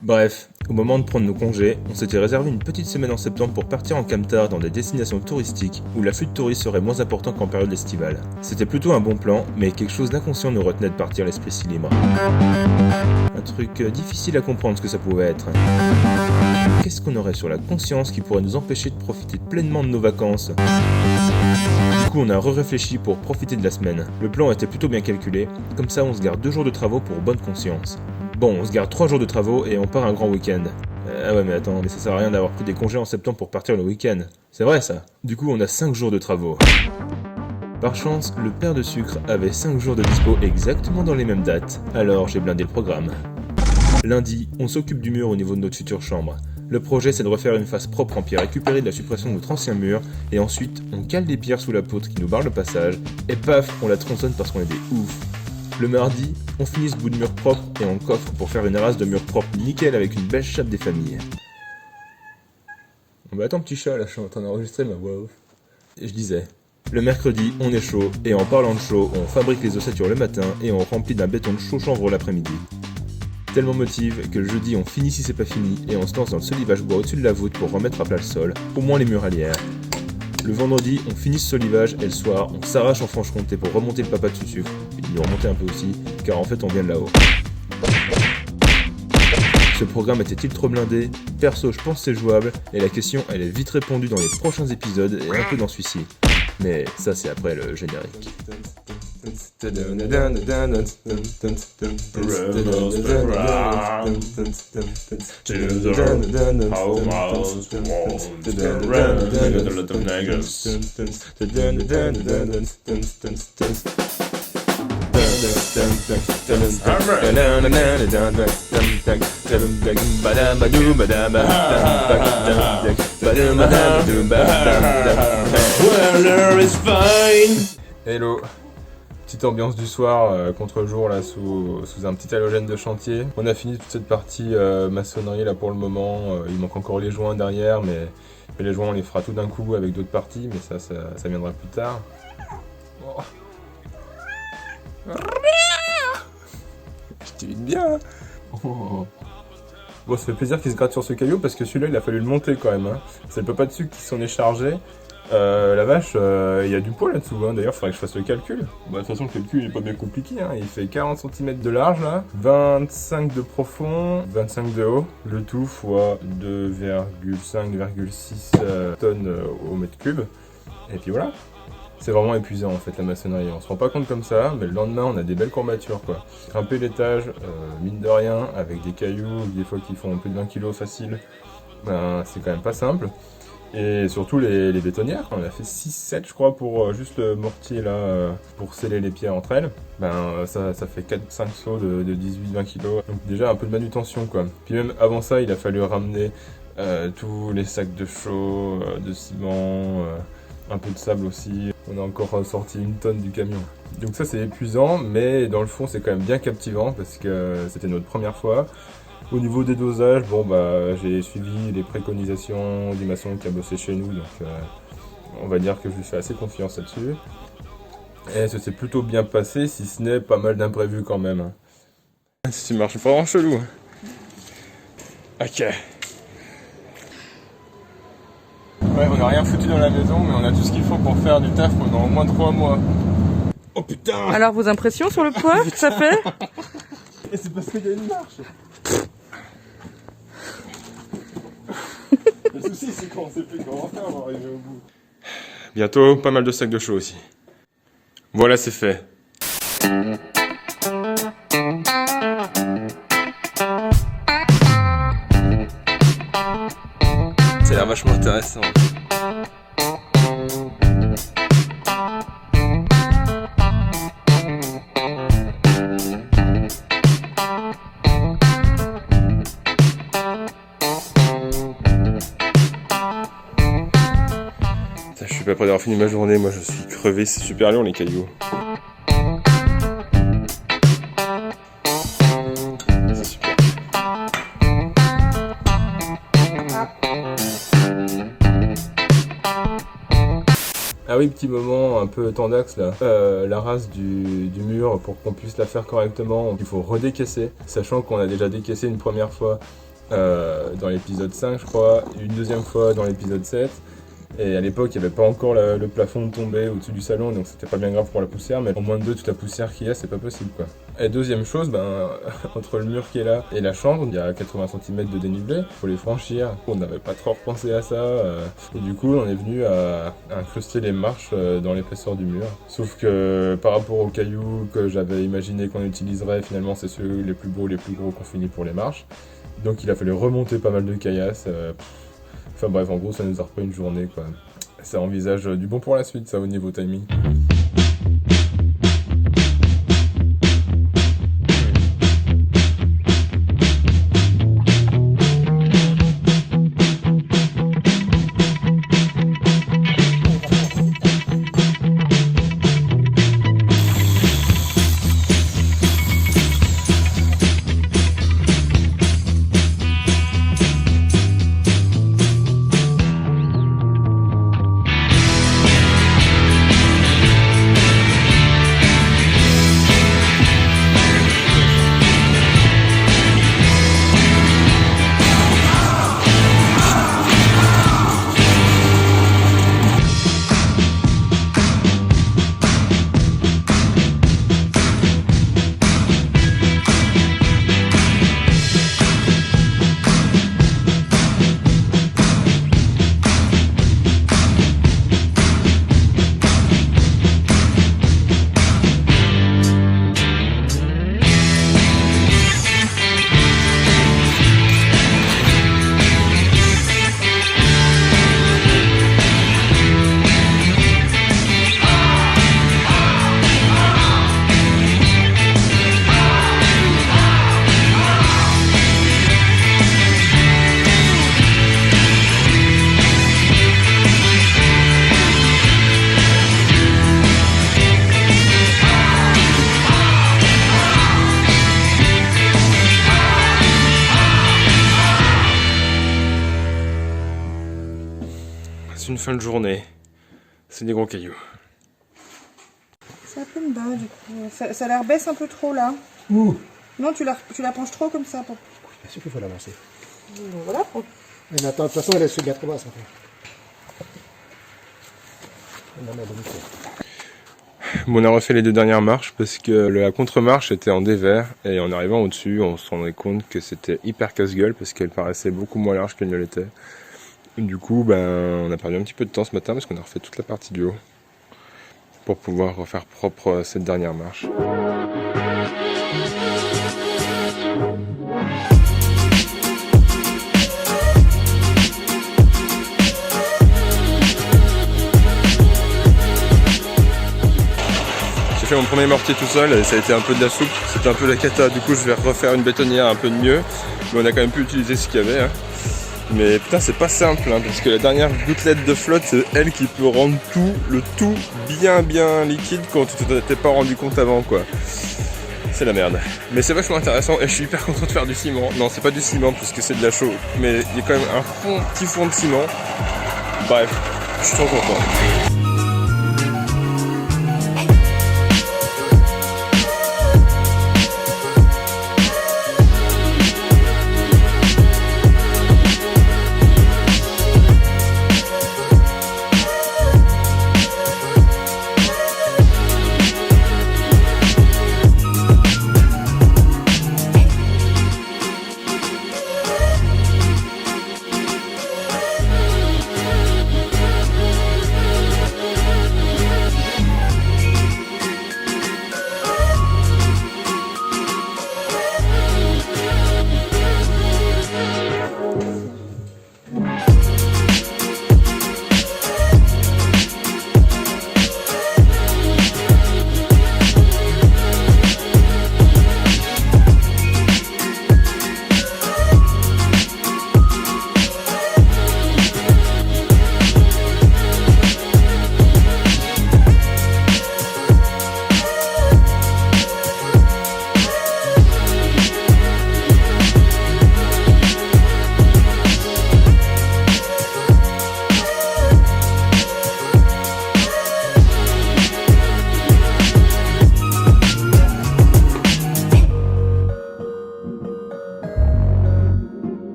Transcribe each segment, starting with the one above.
Bref, au moment de prendre nos congés, on s'était réservé une petite semaine en septembre pour partir en camtar dans des destinations touristiques où l'afflux de touristes serait moins important qu'en période estivale. C'était plutôt un bon plan, mais quelque chose d'inconscient nous retenait de partir l'esprit si libre. Un truc difficile à comprendre ce que ça pouvait être. Qu'est-ce qu'on aurait sur la conscience qui pourrait nous empêcher de profiter pleinement de nos vacances ? Du coup, on a réfléchi pour profiter de la semaine. Le plan était plutôt bien calculé, comme ça on se garde 2 jours de travaux pour bonne conscience. Bon, on se garde 3 jours de travaux et on part un grand week-end. Ah ouais mais attends, mais ça sert à rien d'avoir pris des congés en septembre pour partir le week-end. C'est vrai ça. Du coup on a 5 jours de travaux. Par chance, le père de sucre avait 5 jours de dispo exactement dans les mêmes dates, alors j'ai blindé le programme. Lundi, on s'occupe du mur au niveau de notre future chambre. Le projet c'est de refaire une face propre en pierre récupérée de la suppression de notre ancien mur, et ensuite on cale des pierres sous la poutre qui nous barre le passage, et paf, on la tronçonne parce qu'on est des oufs. Le mardi, on finit ce bout de mur propre et on coffre pour faire une race de mur propre nickel avec une belle chape des familles. Bah attends petit chat là, je suis en train d'enregistrer ma voix off. Et je disais, le mercredi on est chaud, et en parlant de chaud, on fabrique les ossatures le matin et on remplit d'un béton de chaud chanvre l'après-midi. Tellement motive que le jeudi on finit si c'est pas fini et on se lance dans le solivage bois au-dessus de la voûte pour remettre à plat le sol, au moins les muralières. Le vendredi, on finit ce solivage et le soir, on s'arrache en Franche-Comté pour remonter le papa de sucre, et lui remonter un peu aussi, car en fait on vient de là-haut. Ce programme était-il trop blindé ? Perso, je pense c'est jouable, et la question elle est vite répondue dans les prochains épisodes et un peu dans celui-ci. Mais ça c'est après le générique. Hello. Petite ambiance du soir, contre-jour là sous un petit halogène de chantier. On a fini toute cette partie maçonnerie là pour le moment. Il manque encore les joints derrière, mais les joints on les fera tout d'un coup avec d'autres parties, mais ça viendra plus tard. Oh. Je t'évite bien. Oh. Bon, ça fait plaisir qu'il se gratte sur ce caillou parce que celui-là il a fallu le monter quand même. Hein. C'est le papa de sucre qui s'en est chargé. La vache, il y a du poids là-dessous, hein. D'ailleurs faudrait que je fasse le calcul. Bah, de toute façon le calcul il est pas bien compliqué, hein. Il fait 40 cm de large là, 25 de profond, 25 de haut, le tout fois 2,5-2,6 tonnes au mètre cube. Et puis voilà. C'est vraiment épuisant en fait la maçonnerie, on se rend pas compte comme ça, mais le lendemain on a des belles courbatures quoi. Grimper l'étage, mine de rien, avec des cailloux, des fois qui font plus de 20 kg facile, ben, c'est quand même pas simple. Et surtout les bétonnières, on a fait 6-7 je crois pour juste le mortier là, pour sceller les pierres entre elles. Ben ça fait 4-5 sauts de 18-20 kg, donc déjà un peu de manutention quoi. Puis même avant ça il a fallu ramener tous les sacs de chaux, de ciment, un peu de sable aussi. On a encore sorti 1 tonne du camion. Donc ça c'est épuisant, mais dans le fond c'est quand même bien captivant parce que c'était notre première fois. Au niveau des dosages, bon bah j'ai suivi les préconisations du maçon qui a bossé chez nous, donc on va dire que je lui fais assez confiance là-dessus. Et ça s'est plutôt bien passé, si ce n'est pas mal d'imprévus quand même. Tu marches vraiment chelou. Ok. Ouais, on n'a rien foutu dans la maison, mais on a tout ce qu'il faut pour faire du taf pendant au moins 3 mois. Oh putain! Alors vos impressions sur le poids que ça fait? Et c'est parce qu'il y a une marche. Le souci c'est qu'on sait plus comment faire pour arriver au bout. Bientôt, pas mal de sacs de chaux aussi. Voilà, c'est fait. Ça a l'air vachement intéressant. Je suis pas prêt d'avoir fini ma journée, moi je suis crevé, c'est super long les cailloux. C'est super. Ah oui, petit moment un peu tendax là. La race du mur, pour qu'on puisse la faire correctement, il faut redécaisser, sachant qu'on a déjà décaissé une première fois dans l'épisode 5 je crois, une deuxième fois dans l'épisode 7. Et à l'époque, il n'y avait pas encore le plafond tombé au-dessus du salon, donc c'était pas bien grave pour la poussière, mais en moins de 2, toute la poussière qu'il y a, c'est pas possible quoi. Et deuxième chose, entre le mur qui est là et la chambre, il y a 80 cm de dénivelé, faut les franchir. On n'avait pas trop repensé à ça, et du coup, on est venu à incruster les marches dans l'épaisseur du mur. Sauf que par rapport aux cailloux que j'avais imaginé qu'on utiliserait, finalement, c'est ceux les plus beaux, les plus gros qu'on finit pour les marches. Donc il a fallu remonter pas mal de caillasses. Enfin bref, en gros, ça nous a repris une journée, quoi. Ça envisage du bon pour la suite, ça, au niveau timing. Une fin de journée, c'est des gros cailloux. C'est un peu bas du coup. Ça la rebaisse un peu trop là. Ouh. Non, tu la penches trop comme ça. Bien sûr qu'il faut l'avancer. Voilà. Mais attends, de toute façon, elle se gâte trop basse. Bon, on a refait les 2 dernières marches parce que la contre-marche était en dévers et en arrivant au-dessus, on se rendait compte que c'était hyper casse-gueule parce qu'elle paraissait beaucoup moins large qu'elle ne l'était. Du coup, on a perdu un petit peu de temps ce matin parce qu'on a refait toute la partie du haut pour pouvoir refaire propre cette dernière marche. J'ai fait mon premier mortier tout seul et ça a été un peu de la soupe, c'était un peu la cata. Du coup, je vais refaire une bétonnière un peu de mieux, mais on a quand même pu utiliser ce qu'il y avait. Mais putain, c'est pas simple, parce que la dernière gouttelette de flotte, c'est elle qui peut rendre le tout bien liquide quand tu t'es pas rendu compte avant, quoi. C'est la merde. Mais c'est vachement intéressant et je suis hyper content de faire du ciment. Non, c'est pas du ciment puisque c'est de la chaux, mais il y a quand même un petit fond de ciment. Bref, je suis trop content.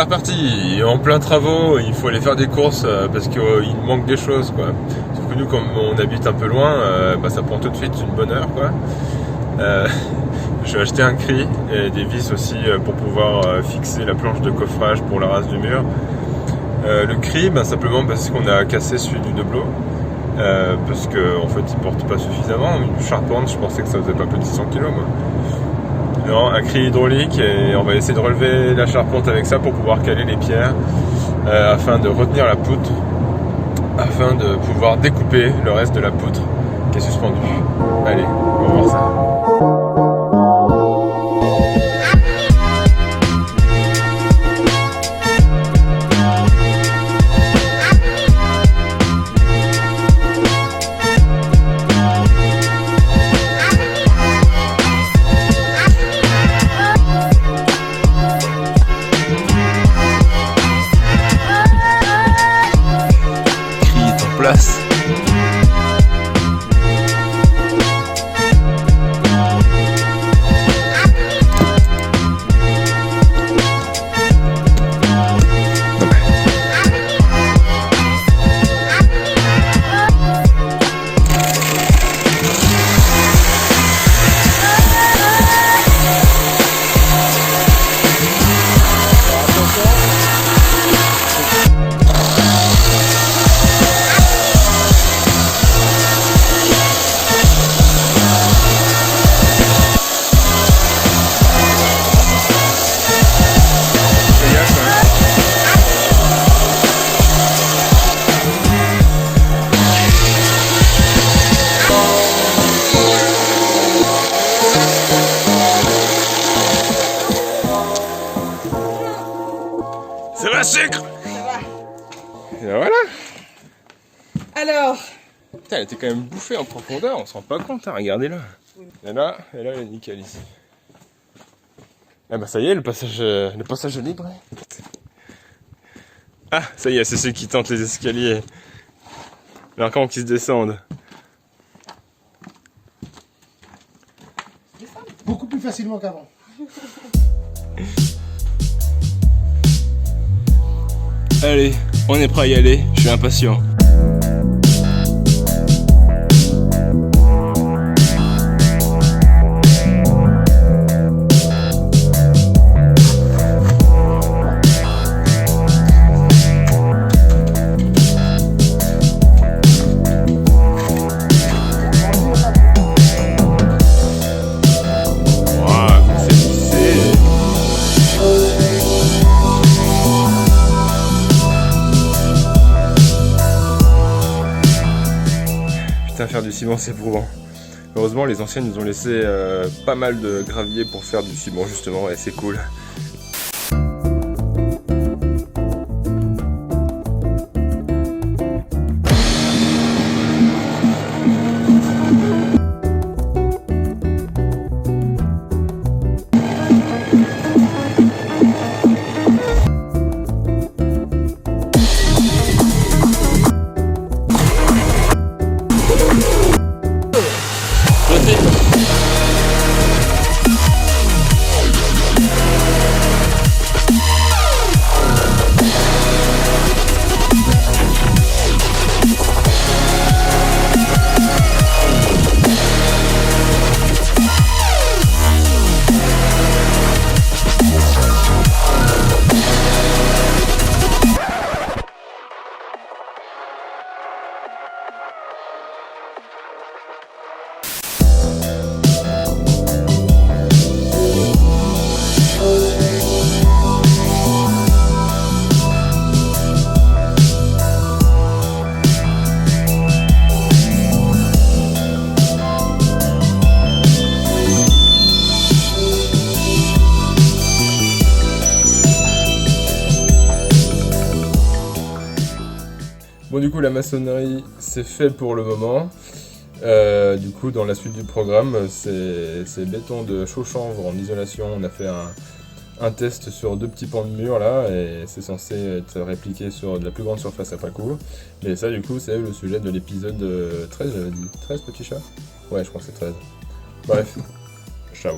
c'est reparti, en plein travaux, il faut aller faire des courses parce qu'il manque des choses quoi. Sauf que nous comme on habite un peu loin, ça prend tout de suite une bonne heure quoi. Je vais acheter un cri et des vis aussi pour pouvoir fixer la planche de coffrage pour la race du mur. Le cri, simplement parce qu'on a cassé celui du Doblo. Parce qu'en fait il porte pas suffisamment. Une charpente, je pensais que ça faisait pas plus de 600 kg moi. Non, un cri hydraulique et on va essayer de relever la charpente avec ça pour pouvoir caler les pierres afin de retenir la poutre, afin de pouvoir découper le reste de la poutre qui est suspendue. Allez, on va voir ça. Place. Ça va, sucre? Ça va. Et ben voilà. Alors, Putain, elle était quand même bouffée en profondeur, on se rend pas compte, hein, regardez-là. Et là, elle est nickel ici. Ah bah ça y est, le passage est libre. Ah, ça y est, c'est ceux qui tentent les escaliers. Alors comment qu'ils se descendent? Beaucoup plus facilement qu'avant. Allez, on est prêt à y aller, je suis impatient. Faire du ciment c'est éprouvant. Heureusement les anciens nous ont laissé pas mal de gravier pour faire du ciment justement et c'est cool. Bon du coup la maçonnerie c'est fait pour le moment. Du coup dans la suite du programme c'est béton de chaud-chanvre en isolation. On a fait un test sur 2 petits pans de mur là et c'est censé être répliqué sur de la plus grande surface après coup. Mais ça du coup c'est le sujet de l'épisode 13 j'avais dit. 13 petits chats? Ouais je crois que c'est 13. Bref, ciao.